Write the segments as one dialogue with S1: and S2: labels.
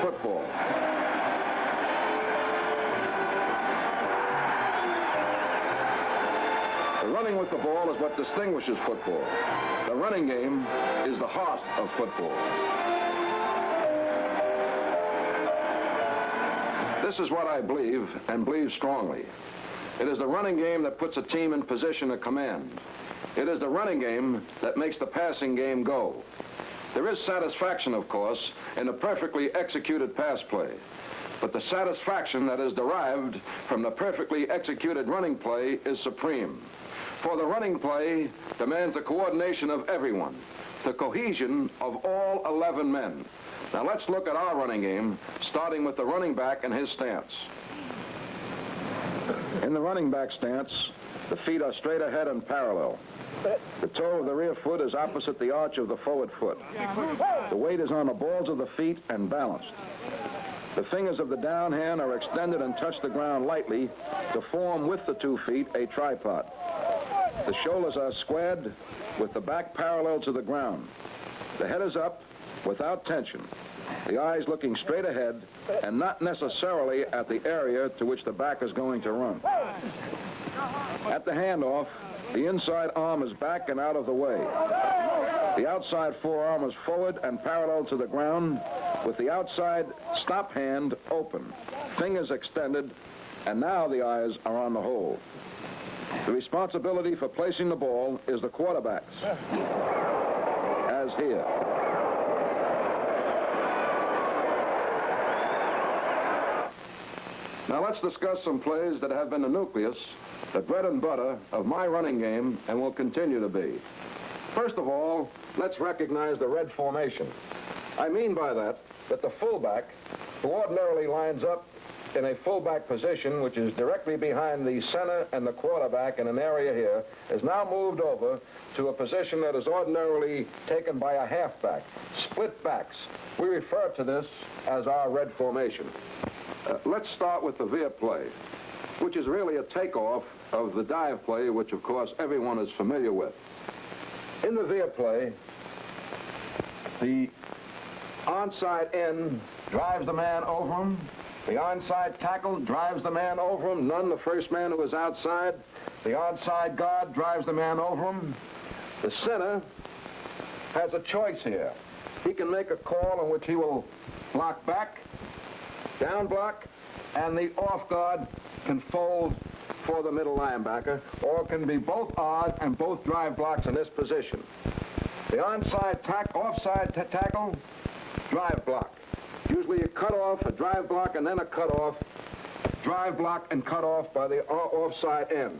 S1: football. The running with the ball is what distinguishes football. The running game is the heart of football. This is what I believe, and believe strongly. It is the running game that puts a team in position of command. It is the running game that makes the passing game go. There is satisfaction, of course, in a perfectly executed pass play. But the satisfaction that is derived from the perfectly executed running play is supreme. For the running play demands the coordination of everyone, the cohesion of all 11 men. Now let's look at our running game, starting with the running back and his stance. In the running back stance, the feet are straight ahead and parallel. The toe of the rear foot is opposite the arch of the forward foot. The weight is on the balls of the feet and balanced. The fingers of the down hand are extended and touch the ground lightly to form with the 2 feet a tripod. The shoulders are squared with the back parallel to the ground. The head is up without tension, the eyes looking straight ahead and not necessarily at the area to which the back is going to run. At the handoff, the inside arm is back and out of the way. The outside forearm is forward and parallel to the ground with the outside stop hand open, fingers extended, and now the eyes are on the hole. The responsibility for placing the ball is the quarterback's, as here. Now let's discuss some plays that have been the nucleus, the bread and butter of my running game and will continue to be. First of all, let's recognize the red formation. I mean by that the fullback, who ordinarily lines up in a fullback position, which is directly behind the center and the quarterback in an area here, is now moved over to a position that is ordinarily taken by a halfback, split backs. We refer to this as our red formation. Let's start with the Veer play, which is really a takeoff of the dive play, which of course everyone is familiar with. In the Veer play, the onside end drives the man over him. The onside tackle drives the man over him. None, the first man who is outside. The onside guard drives the man over him. The center has a choice here. He can make a call in which he will block back, down block, and the off guard can fold for the middle linebacker, or it can be both odd and both drive blocks in this position. The offside tackle, drive block. Usually a cut off, a drive block, and then a cut off, drive block and cut off by the offside end.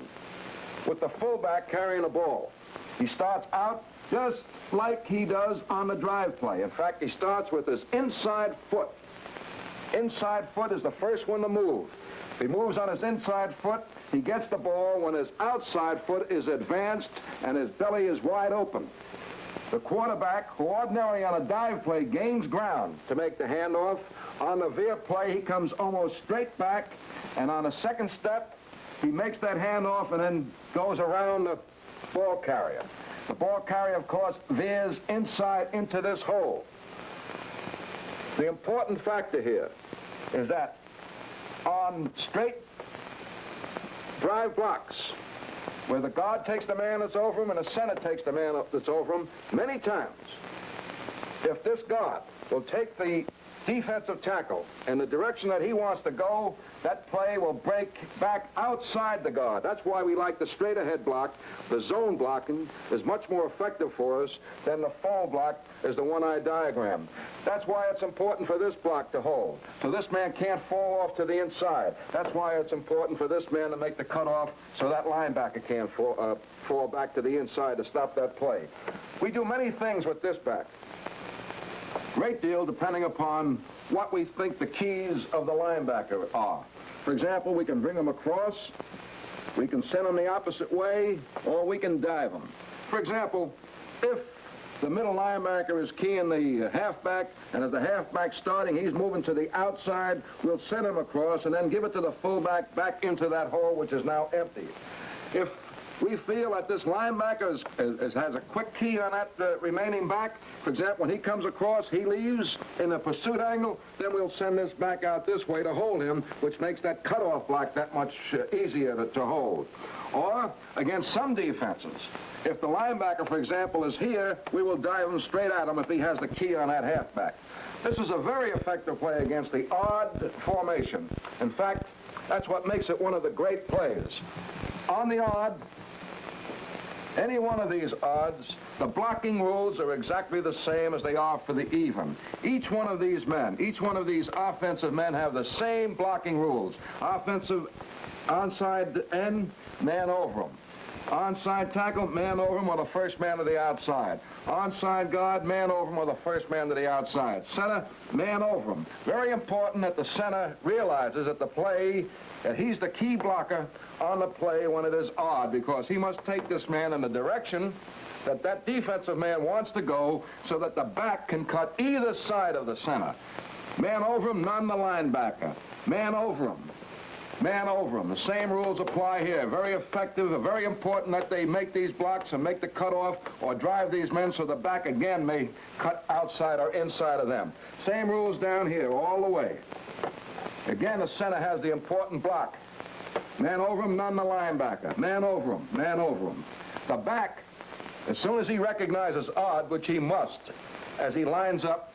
S1: With the fullback carrying the ball, he starts out just like he does on the drive play. In fact, he starts with his inside foot. Inside foot is the first one to move. If he moves on his inside foot, he gets the ball when his outside foot is advanced and his belly is wide open. The quarterback, who ordinarily on a dive play gains ground to make the handoff, on the Veer play he comes almost straight back, and on the second step he makes that handoff and then goes around the ball carrier. The ball carrier, of course, veers inside into this hole. The important factor here is that on straight drive blocks, where the guard takes the man that's over him and the center takes the man that's over him, many times, if this guard will take the defensive tackle in the direction that he wants to go, that play will break back outside the guard. That's why we like the straight ahead block. The zone blocking is much more effective for us than the fall block is the one I diagrammed. That's why it's important for this block to hold, so this man can't fall off to the inside. That's why it's important for this man to make the cutoff so that linebacker can't fall back to the inside to stop that play. We do many things with this back. Great deal depending upon what we think the keys of the linebacker are. For example, we can bring him across, we can send him the opposite way, or we can dive him. For example, if the middle linebacker is keying the halfback, and as the halfback starting, he's moving to the outside, we'll send him across and then give it to the fullback back into that hole, which is now empty. If we feel that this linebacker has a quick key on that remaining back. For example, when he comes across, he leaves in a pursuit angle, then we'll send this back out this way to hold him, which makes that cutoff block that much easier to hold. Or, against some defenses, if the linebacker, for example, is here, we will dive him straight at him if he has the key on that halfback. This is a very effective play against the odd formation. In fact, that's what makes it one of the great plays. On the odd, any one of these odds, the blocking rules are exactly the same as they are for the even. Each one of these men, each one of these offensive men have the same blocking rules. Offensive onside end, man over him. Onside tackle, man over him or the first man to the outside. Onside guard, man over him or the first man to the outside. Center, man over him. Very important that the center realizes that the play, that he's the key blocker on the play when it is odd, because he must take this man in the direction that that defensive man wants to go so that the back can cut either side of the center. Man over him, none the linebacker. Man over him. Man over him. The same rules apply here. Very effective, very important that they make these blocks and make the cutoff or drive these men so the back again may cut outside or inside of them. Same rules down here all the way. Again, the center has the important block. Man over him, none the linebacker. Man over him, man over him. The back, as soon as he recognizes odd, which he must, as he lines up,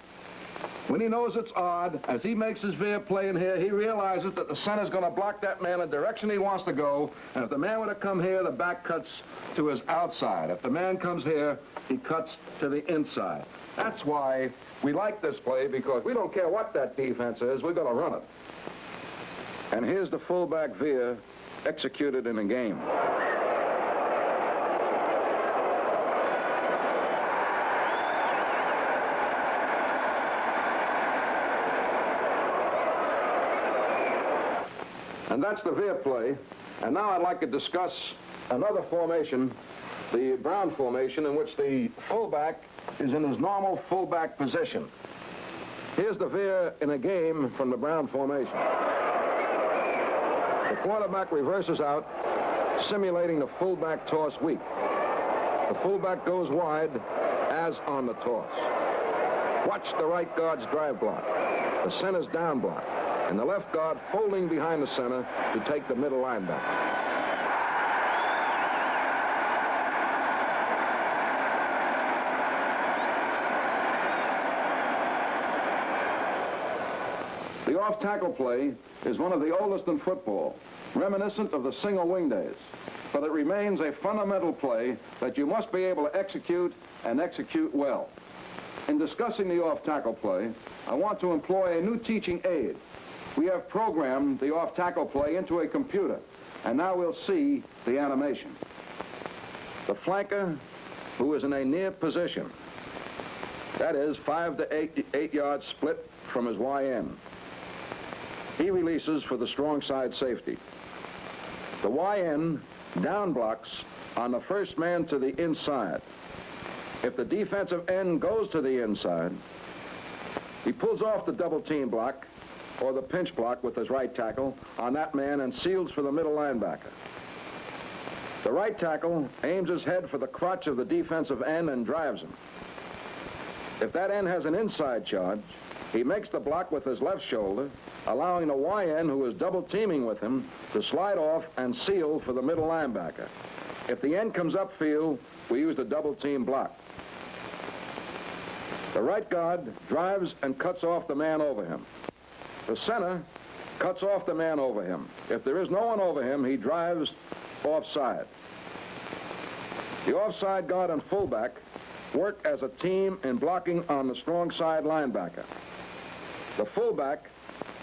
S1: when he knows it's odd, as he makes his Veer play in here, he realizes that the center's going to block that man in the direction he wants to go, and if the man were to come here, the back cuts to his outside. If the man comes here, he cuts to the inside. That's why we like this play, because we don't care what that defense is, we're going to run it. And here's the fullback Veer executed in a game. And that's the Veer play. And now I'd like to discuss another formation, the Brown formation, in which the fullback is in his normal fullback position. Here's the Veer in a game from the Brown formation. The quarterback reverses out, simulating the fullback toss weak. The fullback goes wide, as on the toss. Watch the right guard's drive block, the center's down block, and the left guard folding behind the center to take the middle linebacker. The off-tackle play is one of the oldest in football, reminiscent of the single wing days, but it remains a fundamental play that you must be able to execute and execute well. In discussing the off-tackle play, I want to employ a new teaching aid. We have programmed the off-tackle play into a computer, and now we'll see the animation. The flanker, who is in a near position, that is 5 to 8 yards split from his YN. He releases for the strong side safety. The YN down blocks on the first man to the inside. If the defensive end goes to the inside, he pulls off the double team block or the pinch block with his right tackle on that man and seals for the middle linebacker. The right tackle aims his head for the crotch of the defensive end and drives him. If that end has an inside charge, he makes the block with his left shoulder, allowing the YN, who is double teaming with him, to slide off and seal for the middle linebacker. If the end comes upfield, we use the double team block. The right guard drives and cuts off the man over him. The center cuts off the man over him. If there is no one over him, he drives offside. The offside guard and fullback work as a team in blocking on the strong side linebacker. The fullback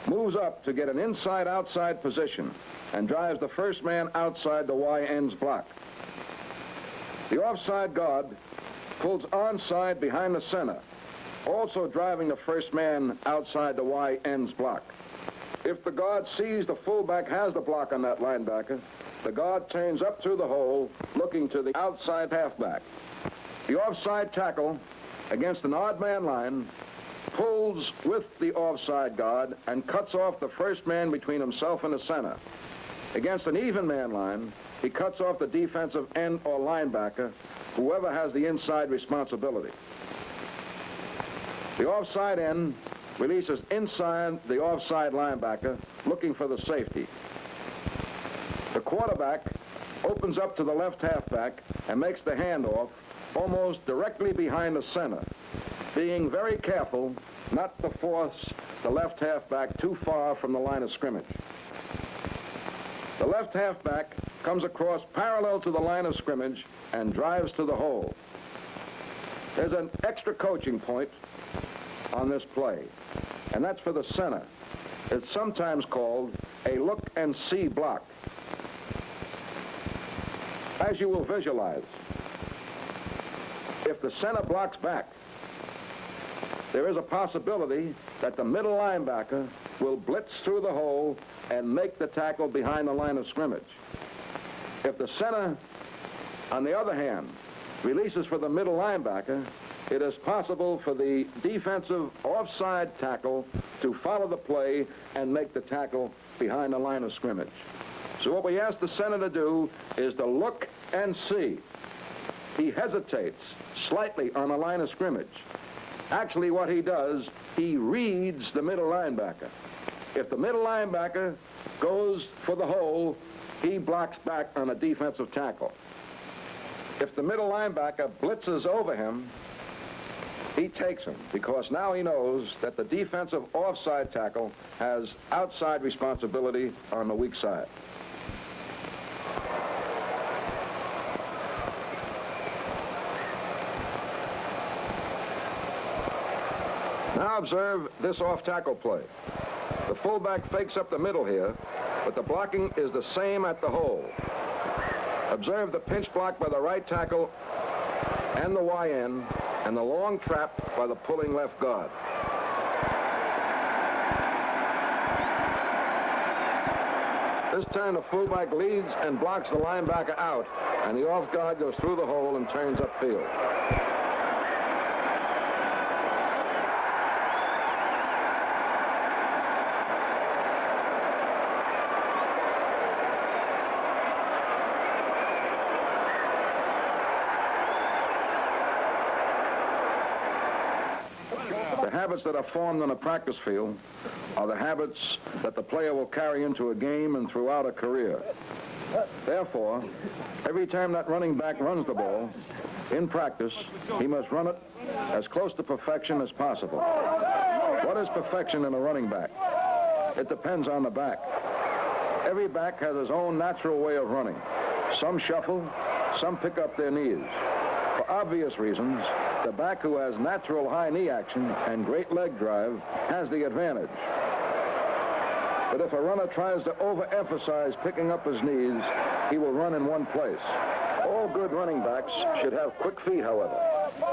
S1: moves up to get an inside-outside position and drives the first man outside the YN's block. The offside guard pulls onside behind the center, also driving the first man outside the YN's block. If the guard sees the fullback has the block on that linebacker, the guard turns up through the hole, looking to the outside halfback. The offside tackle against an odd man line pulls with the offside guard and cuts off the first man between himself and the center. Against an even man line, he cuts off the defensive end or linebacker, whoever has the inside responsibility. The offside end releases inside the offside linebacker, looking for the safety. The quarterback opens up to the left halfback and makes the handoff almost directly behind the center, being very careful not to force the left halfback too far from the line of scrimmage. The left halfback comes across parallel to the line of scrimmage and drives to the hole. There's an extra coaching point on this play, and that's for the center. It's sometimes called a look and see block. As you will visualize, if the center blocks back, there is a possibility that the middle linebacker will blitz through the hole and make the tackle behind the line of scrimmage. If the center, on the other hand, releases for the middle linebacker, it is possible for the defensive offside tackle to follow the play and make the tackle behind the line of scrimmage. So what we ask the center to do is to look and see. He hesitates slightly on the line of scrimmage. Actually, what he does, he reads the middle linebacker. If the middle linebacker goes for the hole, he blocks back on a defensive tackle. If the middle linebacker blitzes over him, he takes him, because now he knows that the defensive offside tackle has outside responsibility on the weak side. Now observe this off-tackle play. The fullback fakes up the middle here, but the blocking is the same at the hole. Observe the pinch block by the right tackle and the YN, and the long trap by the pulling left guard. This time the fullback leads and blocks the linebacker out, and the off guard goes through the hole and turns upfield. The habits that are formed on a practice field are the habits that the player will carry into a game and throughout a career. Therefore, every time that running back runs the ball, in practice, he must run it as close to perfection as possible. What is perfection in a running back? It depends on the back. Every back has his own natural way of running. Some shuffle, some pick up their knees. For obvious reasons, the back who has natural high knee action and great leg drive has the advantage. But if a runner tries to overemphasize picking up his knees, he will run in one place. All good running backs should have quick feet, however,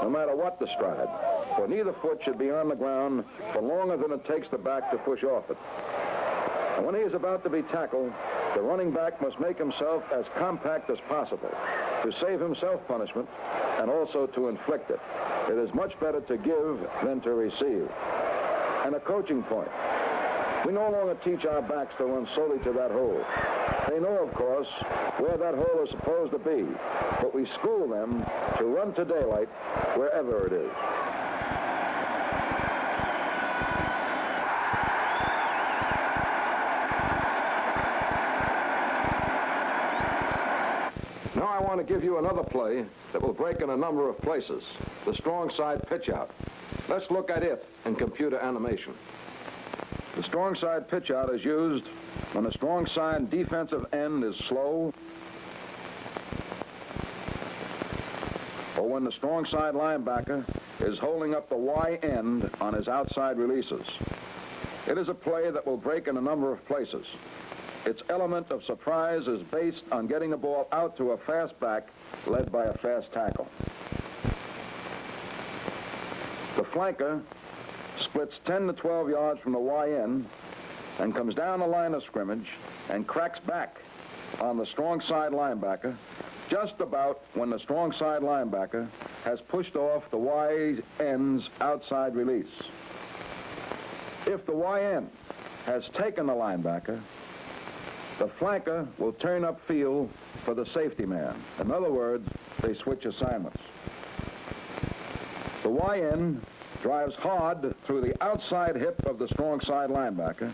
S1: no matter what the stride, for neither foot should be on the ground for longer than it takes the back to push off it. And when he is about to be tackled, the running back must make himself as compact as possible to save himself punishment and also to inflict it. It is much better to give than to receive. And a coaching point. We no longer teach our backs to run solely to that hole. They know, of course, where that hole is supposed to be, but we school them to run to daylight wherever it is. Now I want to give you another play that will break in a number of places, the strong side pitch out. Let's look at it in computer animation. The strong side pitch out is used when the strong side defensive end is slow, or when the strong side linebacker is holding up the Y end on his outside releases. It is a play that will break in a number of places. Its element of surprise is based on getting the ball out to a fast back led by a fast tackle. The flanker splits 10 to 12 yards from the YN and comes down the line of scrimmage and cracks back on the strong side linebacker just about when the strong side linebacker has pushed off the YN's outside release. If the YN has taken the linebacker, the flanker will turn upfield for the safety man. In other words, they switch assignments. The YN drives hard through the outside hip of the strong side linebacker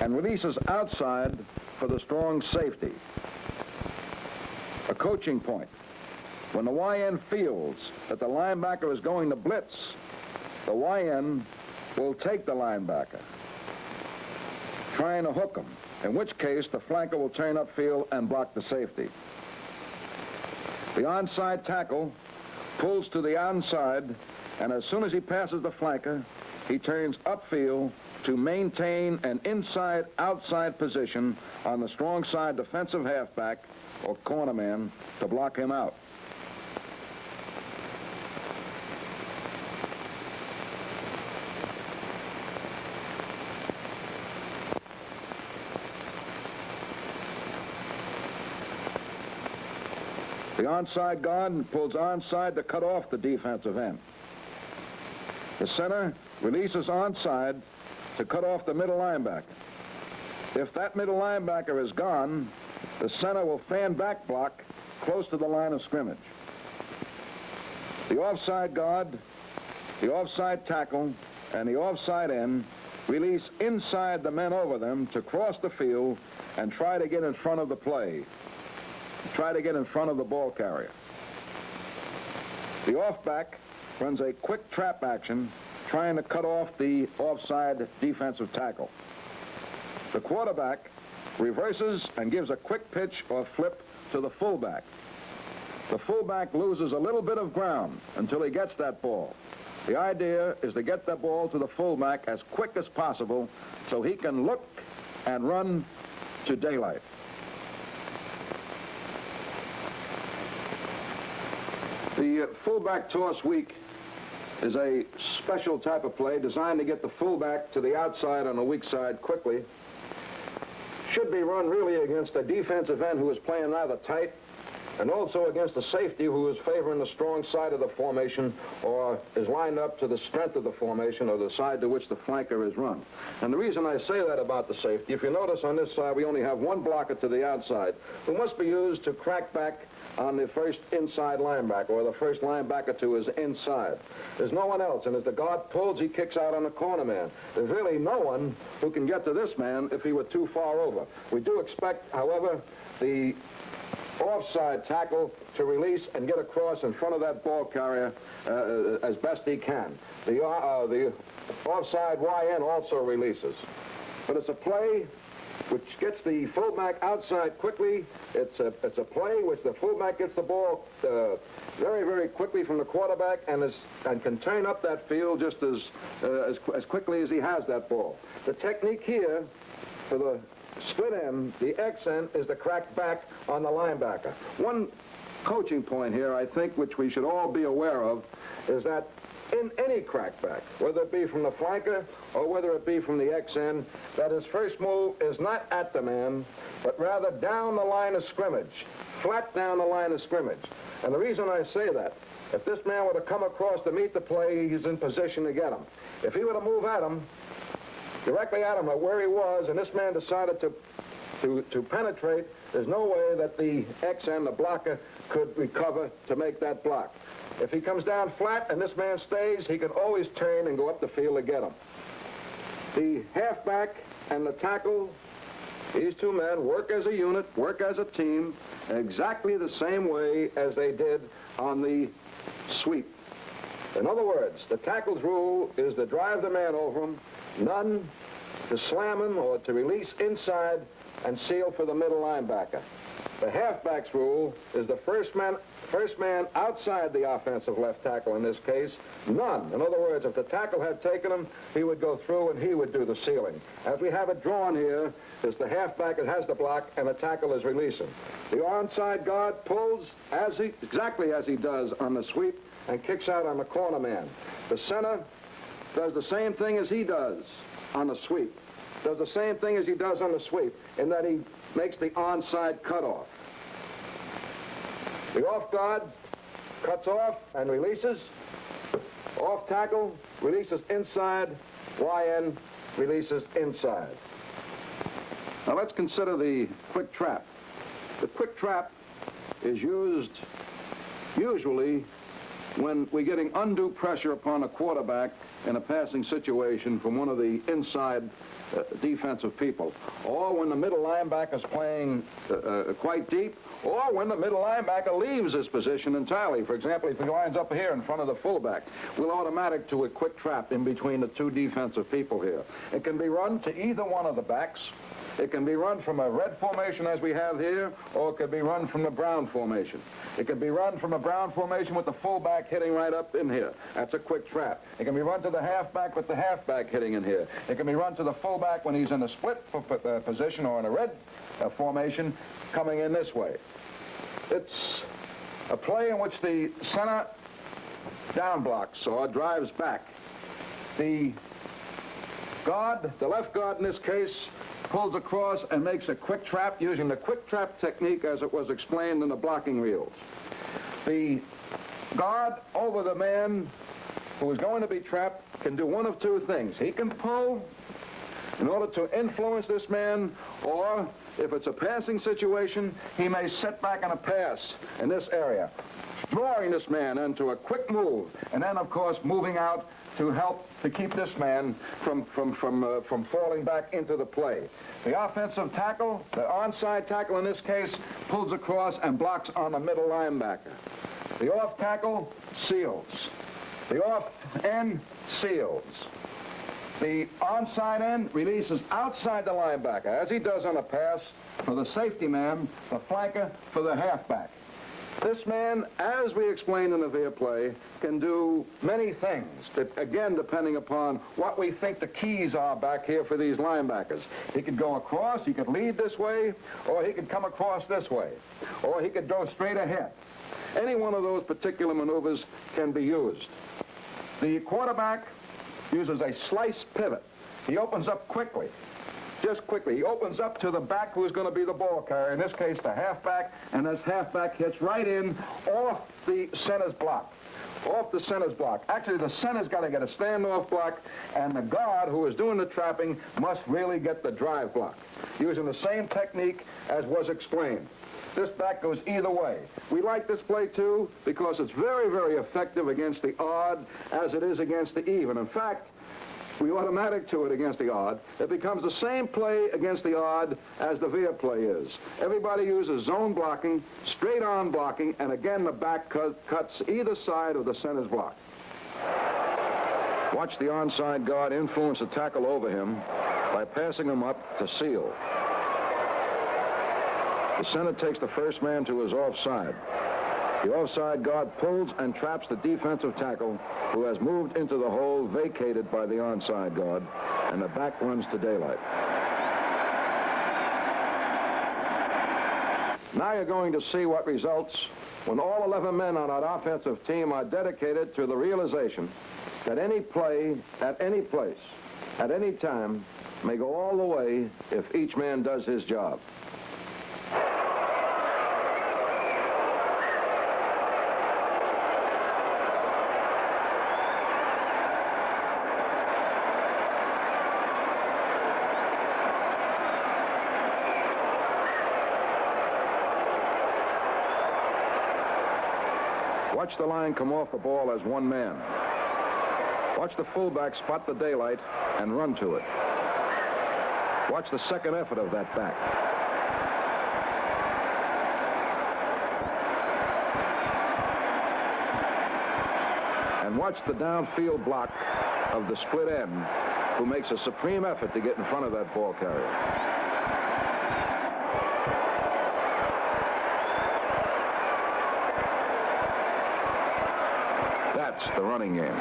S1: and releases outside for the strong safety. A coaching point. When the YN feels that the linebacker is going to blitz, the YN will take the linebacker, trying to hook him, in which case the flanker will turn upfield and block the safety. The onside tackle pulls to the onside, and as soon as he passes the flanker, he turns upfield to maintain an inside-outside position on the strong side defensive halfback or cornerman to block him out. The onside guard pulls onside to cut off the defensive end. The center releases onside to cut off the middle linebacker. If that middle linebacker is gone, the center will fan back block close to the line of scrimmage. The offside guard, the offside tackle, and the offside end release inside the men over them to cross the field and try to get in front of the play. Try to get in front of the ball carrier. The offback runs a quick trap action trying to cut off the offside defensive tackle. The quarterback reverses and gives a quick pitch or flip to the fullback. The fullback loses a little bit of ground until he gets that ball. The idea is to get that ball to the fullback as quick as possible so he can look and run to daylight. The fullback toss weak is a special type of play designed to get the fullback to the outside on the weak side quickly. Should be run really against a defensive end who is playing rather tight, and also against a safety who is favoring the strong side of the formation or is lined up to the strength of the formation or the side to which the flanker is run. And the reason I say that about the safety, if you notice on this side we only have one blocker to the outside who must be used to crack back on the first inside linebacker, or the first linebacker to his inside. There's no one else, and as the guard pulls, he kicks out on the corner man. There's really no one who can get to this man if he were too far over. We do expect, however, the offside tackle to release and get across in front of that ball carrier as best he can. The offside YN also releases. But it's a play which gets the fullback outside quickly. It's a play which the fullback gets the ball very, very quickly from the quarterback and can turn up that field just as quickly as he has that ball. The technique here for the split end, the X end, is the crack back on the linebacker. One coaching point here, I think, which we should all be aware of, is that in any crackback, whether it be from the flanker or whether it be from the X end, that his first move is not at the man, but rather down the line of scrimmage, flat down the line of scrimmage. And the reason I say that, if this man were to come across to meet the play, he's in position to get him. If he were to move at him, directly at him, or where he was, and this man decided to penetrate, there's no way that the X end, the blocker, could recover to make that block. If he comes down flat and this man stays, he can always turn and go up the field to get him. The halfback and the tackle, these two men work as a unit, work as a team, exactly the same way as they did on the sweep. In other words, the tackle's rule is to drive the man over him, none to slam him or to release inside and seal for the middle linebacker. The halfback's rule is the first man outside the offensive left tackle in this case, none. In other words, if the tackle had taken him, he would go through and he would do the sealing. As we have it drawn here, is the halfback that has the block and the tackle is releasing. The onside guard pulls exactly as he does on the sweep and kicks out on the corner man. The center does the same thing as he does on the sweep. Does the same thing as he does on the sweep in that he makes the onside cutoff. The off guard cuts off and releases. Off tackle releases inside. YN releases inside. Now let's consider the quick trap. The quick trap is used usually when we're getting undue pressure upon a quarterback in a passing situation from one of the inside defensive people, or when the middle linebacker is playing quite deep, or when the middle linebacker leaves his position entirely. For example, if he lines up here in front of the fullback, we'll automatic to a quick trap in between the two defensive people here. It can be run to either one of the backs. It can be run from a red formation as we have here, or it could be run from the brown formation. It can be run from a brown formation with the fullback hitting right up in here. That's a quick trap. It can be run to the halfback with the halfback hitting in here. It can be run to the fullback when he's in a split position or in a red formation coming in this way. It's a play in which the center down blocks or drives back. The guard, the left guard in this case, pulls across and makes a quick trap using the quick trap technique as it was explained in the blocking reels. The guard over the man who is going to be trapped can do one of two things. He can pull in order to influence this man, or if it's a passing situation, he may sit back on a pass in this area, drawing this man into a quick move, and then, of course, moving out to help to keep this man from falling back into the play. The offensive tackle, the onside tackle in this case, pulls across and blocks on the middle linebacker. The off tackle seals. The off end seals. The onside end releases outside the linebacker, as he does on a pass, for the safety man, the flanker for the halfback. This man, as we explained in the Veer play, can do many things, again, depending upon what we think the keys are back here for these linebackers. He could go across, he could lead this way, or he could come across this way, or he could go straight ahead. Any one of those particular maneuvers can be used. The quarterback uses a slice pivot. He opens up quickly. Just quickly, he opens up to the back who's going to be the ball carrier, in this case the halfback, and this halfback hits right in off the center's block. Off the center's block. Actually, the center's got to get a standoff block, and the guard who is doing the trapping must really get the drive block, using the same technique as was explained. This back goes either way. We like this play, too, because it's very, very effective against the odd as it is against the even. In fact, we automatic to it against the odd. It becomes the same play against the odd as the Veer play is. Everybody uses zone blocking, straight on blocking, and again the back cuts either side of the center's block. Watch the onside guard influence the tackle over him by passing him up to seal. The center takes the first man to his offside. The offside guard pulls and traps the defensive tackle who has moved into the hole vacated by the onside guard, and the back runs to daylight. Now you're going to see what results when all 11 men on our offensive team are dedicated to the realization that any play, at any place, at any time, may go all the way if each man does his job. Watch the line come off the ball as one man. Watch the fullback spot the daylight and run to it. Watch the second effort of that back. And watch the downfield block of the split end who makes a supreme effort to get in front of that ball carrier. That's the running game.